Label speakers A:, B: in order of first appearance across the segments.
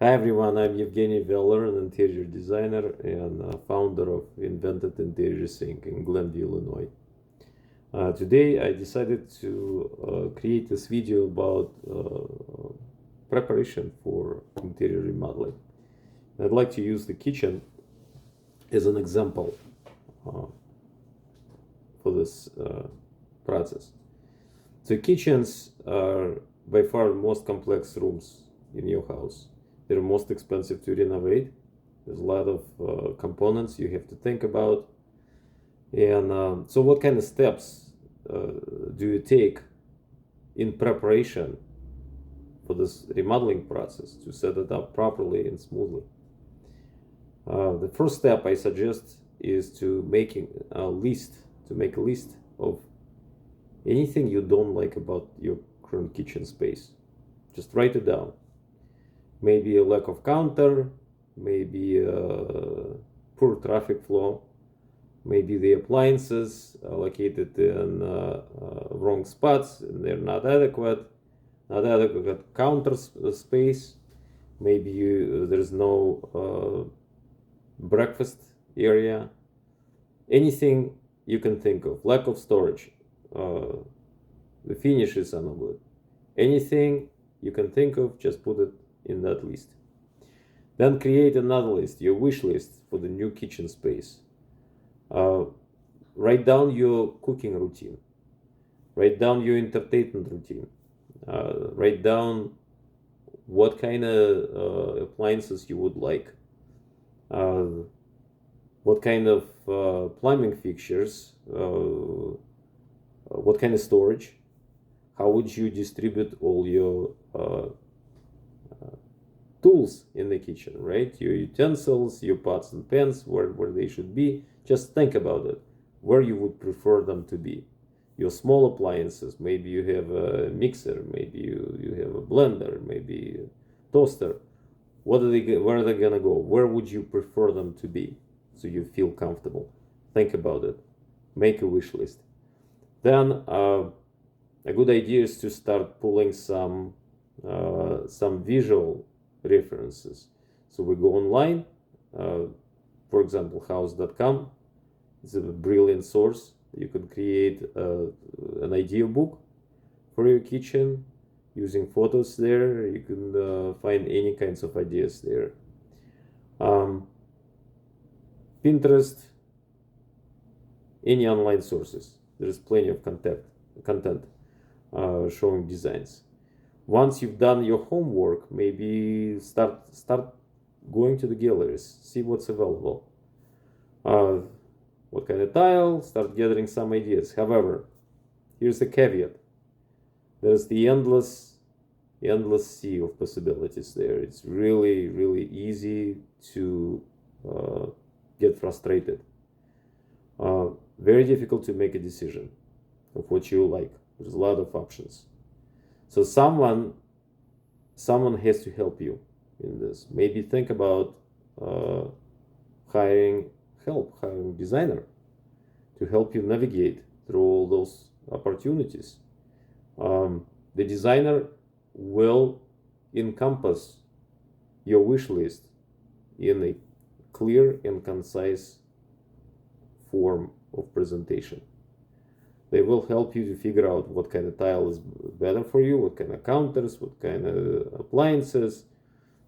A: Hi everyone, I'm Evgeny Veller, an interior designer and founder of Invented Interiors Inc. in Glenview, Illinois. Today I decided to create this video about preparation for interior remodeling. I'd like to use the kitchen as an example for this process. So kitchens are by far the most complex rooms in your house. They're most expensive to renovate. There's a lot of components you have to think about. And so what kind of steps do you take in preparation for this remodeling process to set it up properly and smoothly? The first step I suggest is to make a list of anything you don't like about your current kitchen space. Just write it down. Maybe a lack of counter, maybe poor traffic flow, maybe the appliances are located in wrong spots and they're not adequate counter space, maybe there's no breakfast area, anything you can think of, lack of storage, the finishes are no good, anything you can think of, just put it in that list. Then create another list, your wish list for the new kitchen space. Write down your cooking routine, write down your entertainment routine, write down what kind of appliances you would like, what kind of plumbing fixtures, what kind of storage, how would you distribute all your tools in the kitchen, right? Your utensils, your pots and pans, where they should be. Just think about it, where you would prefer them to be. Your small appliances, maybe you have a mixer, maybe you have a blender, maybe a toaster. Where are they gonna go? Where would you prefer them to be so you feel comfortable? Think about it. Make a wish list. Then a good idea is to start pulling some visual references. So we go online, for example, house.com is a brilliant source. You can create an idea book for your kitchen using photos there. You can find any kinds of ideas there. Pinterest, any online sources. There's plenty of content showing designs. Once you've done your homework, maybe start going to the galleries, see what's available, what kind of tile, start gathering some ideas. However, here's the caveat: there's the endless sea of possibilities there. It's really easy to get frustrated, very difficult to make a decision of what you like. There's a lot of options. So someone has to help you in this. Maybe think about hiring a designer to help you navigate through all those opportunities. The designer will encompass your wish list in a clear and concise form of presentation. They will help you to figure out what kind of tile is better for you, what kind of counters, what kind of appliances.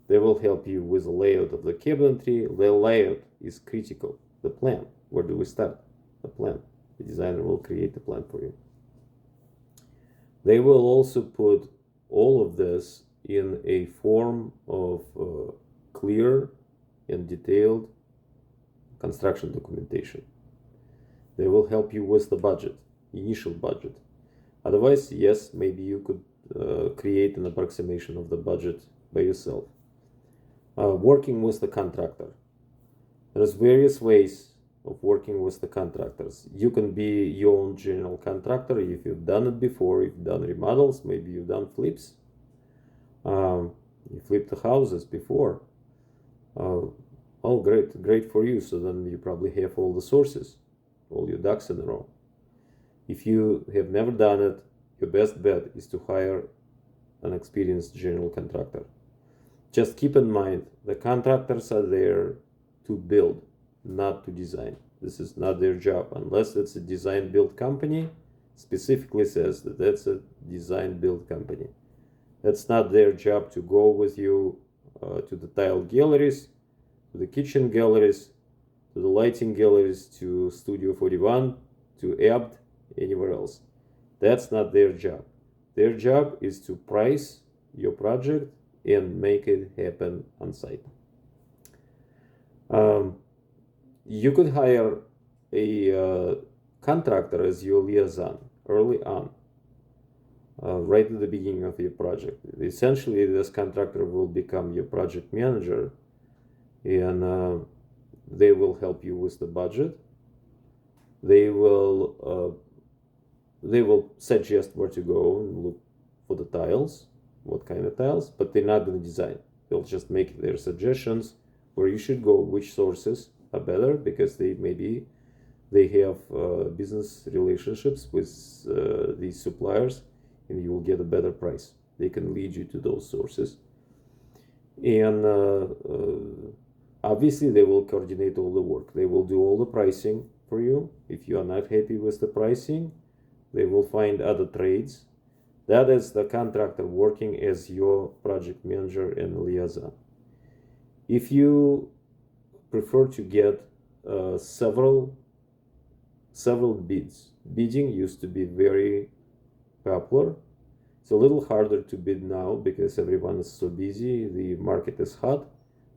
A: They will help you with the layout of the cabinetry. The layout is critical. The plan. Where do we start? The plan. The designer will create the plan for you. They will also put all of this in a form of clear and detailed construction documentation. They will help you with the budget. Initial budget. Otherwise, yes, maybe you could create an approximation of the budget by yourself. Working with the contractor. There's various ways of working with the contractors. You can be your own general contractor if you've done it before. You've done remodels, maybe you've done flips. You flipped the houses before. Oh, great for you. So then you probably have all the sources, all your ducks in a row. If you have never done it, your best bet is to hire an experienced general contractor just keep in mind, the contractors are there to build, not to design. This is not their job, unless it's a design build company, specifically says that that's a design build company. That's not their job to go with you to the tile galleries, to the kitchen galleries, to the lighting galleries, to Studio 41, to Abt, anywhere else. That's not their job. Their job is to price your project and make it happen on site. You could hire a contractor as your liaison early on, right at the beginning of your project. Essentially, this contractor will become your project manager, and they will help you with the budget. They will suggest where to go and look for the tiles, what kind of tiles, but they're not going to design. They'll just make their suggestions where you should go, which sources are better, because they have business relationships with these suppliers, and you will get a better price. They can lead you to those sources, and obviously they will coordinate all the work. They will do all the pricing for you. If you are not happy with the pricing, they will find other trades. That is the contractor working as your project manager and liaison. If you prefer to get several bids, bidding used to be very popular. It's a little harder to bid now because everyone is so busy. The market is hot.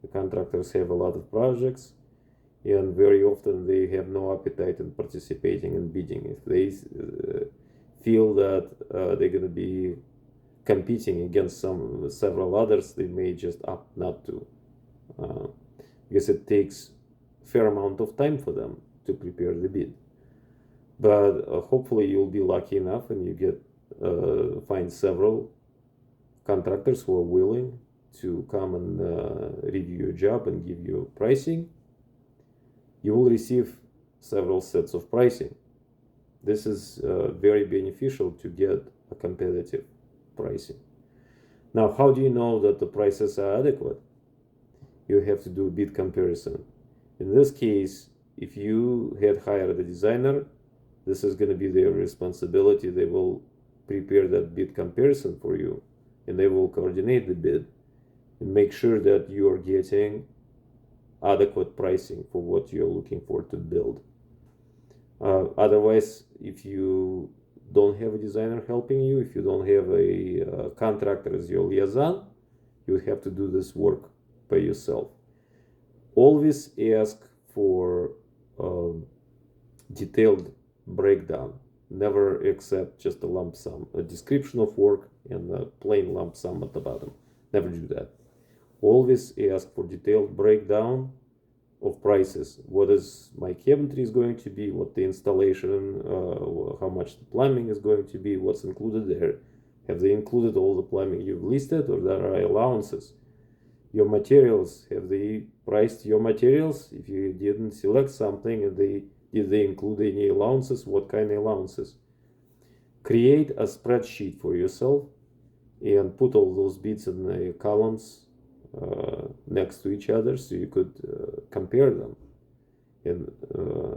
A: The contractors have a lot of projects, and very often they have no appetite in participating in bidding. If they feel that they're going to be competing against several others, they may just opt not to, because it takes a fair amount of time for them to prepare the bid. But hopefully you'll be lucky enough and you get find several contractors who are willing to come and review your job and give you pricing. You will receive several sets of pricing. This is very beneficial to get a competitive pricing. Now, how do you know that the prices are adequate? You have to do a bid comparison. In this case, if you had hired a designer, this is going to be their responsibility. They will prepare that bid comparison for you, and they will coordinate the bid and make sure that you are getting adequate pricing for what you're looking for to build. Otherwise, if you don't have a designer helping you, if you don't have a contractor as your liaison, you have to do this work by yourself. Always ask for detailed breakdown. Never accept just a lump sum, a description of work and a plain lump sum at the bottom. Never do that. Always ask for detailed breakdown of prices. What is my cabinetry is going to be, what the installation, how much the plumbing is going to be, what's included there. Have they included all the plumbing you've listed, or there are allowances? Your materials, have they priced your materials? If you didn't select something, and did they include any allowances? What kind of allowances? Create a spreadsheet for yourself and put all those bids in the columns next to each other, so you could compare them and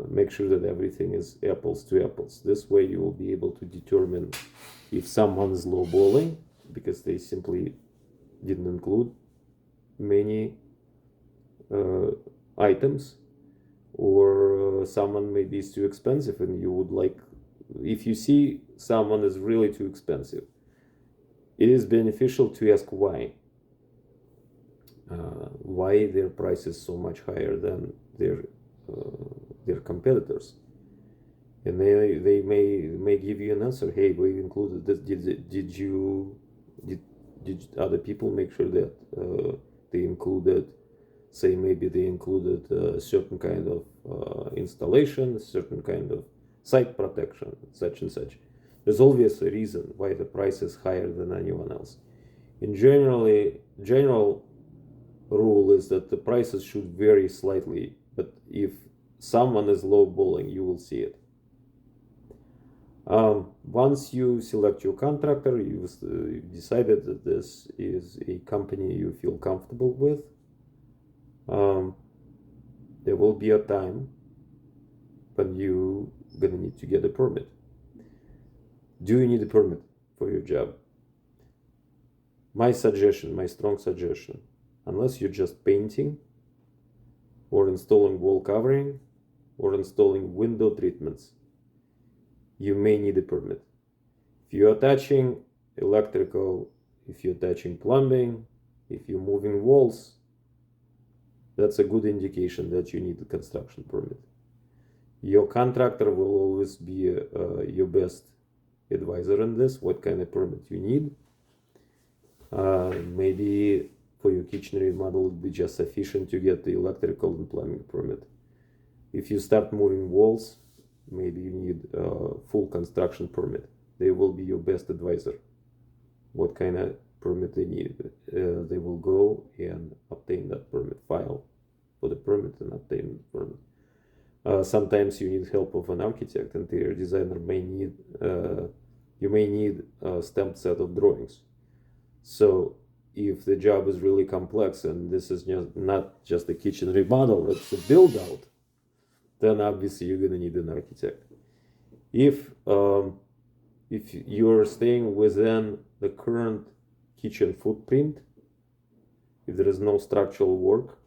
A: make sure that everything is apples to apples. This way you will be able to determine if someone is lowballing because they simply didn't include many items, or someone maybe is too expensive and you would like, if you see someone is really too expensive, it is beneficial to ask why their price is so much higher than their competitors, and they may give you an answer. Hey, we included this. Did other people make sure that they included, say maybe they included a certain kind of installation, a certain kind of site protection, such and such. There's always a reason why the price is higher than anyone else. In general rule is that the prices should vary slightly, but if someone is lowballing, you will see it. Once you select your contractor, you've decided that this is a company you feel comfortable with, there will be a time when you're gonna need to get a permit. Do you need a permit for your job? My strong suggestion, unless you're just painting or installing wall covering or installing window treatments, you may need a permit. If you're attaching electrical, if you're attaching plumbing, if you're moving walls, that's a good indication that you need a construction permit. Your contractor will always be your best advisor in this, what kind of permit you need. Maybe for your kitchen remodel, it would be just sufficient to get the electrical and plumbing permit. If you start moving walls, maybe you need a full construction permit. They will be your best advisor. What kind of permit they need. They will go and obtain that permit, file for the permit and obtain the permit. Sometimes you need help of an architect. Interior designer may need, you may need a stamped set of drawings. So if the job is really complex and this is not just a kitchen remodel, it's a build out, then obviously you're gonna need an architect. If you're staying within the current kitchen footprint, if there is no structural work,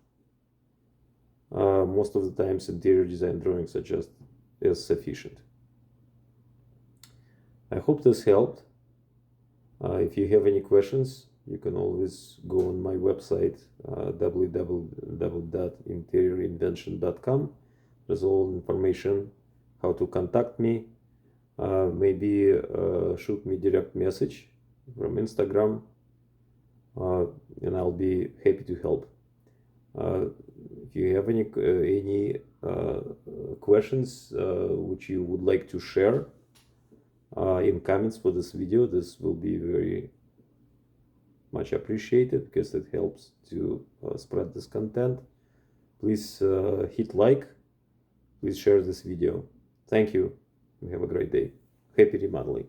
A: most of the times interior design drawings are just is sufficient. I hope this helped. If you have any questions, you can always go on my website, www.interiorreinvention.com. There's all information how to contact me. Maybe shoot me direct message from Instagram, and I'll be happy to help. If you have any questions which you would like to share in comments for this video, this will be very much appreciated because it helps to spread this content. Please hit like, please share this video. Thank you and have a great day. Happy remodeling.